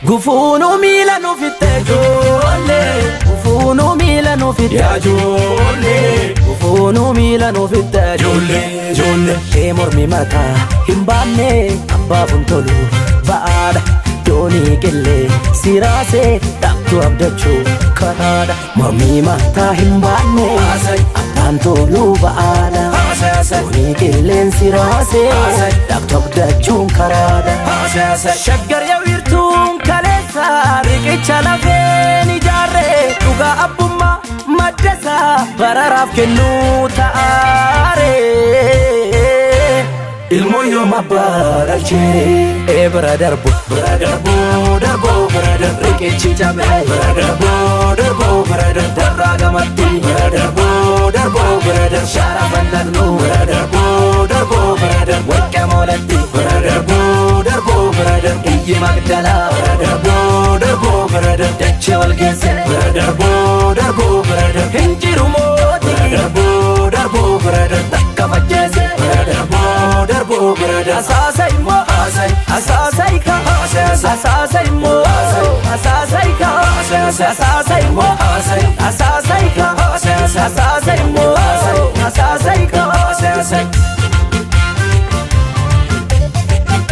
Gufuunu miilanu fitte ijoollee Gufuunu miilanu fitte ijoollee Gufuunu miilanu fitte ijoollee Kee mormi mataa hin baanne abbaaf hin tolu ba'aadha Doonii qillee siraasee dhaqtu abdachuu karaadha Mormi mataa hin baanne abbaan tolu ba'aadha Doonii qilleen siraasee dhaqtu abdachuun karaadha Shaggar yaa wiirtuun kaleessa riqicha lafeen ijaarree dhugaa abbummaa maddasaa bararaaf kennuu ta'aaree Ilmoo yoom abbaa dhalchee bira darbu riqichi cabee bira darbu darraa gamatti bira darbu shaara fannaqnu bira darbu warqa moolatti bira darbu Iyyi Magdalaa bira darbu dachee wal geesse bira darbu hinjiru mooti bira darbu takka facceesse bira darbu asaasa immoo asaasa ika asaasa immoo asaasa ika asaasa immoo asaasa ika asaasa immoo asaasa ika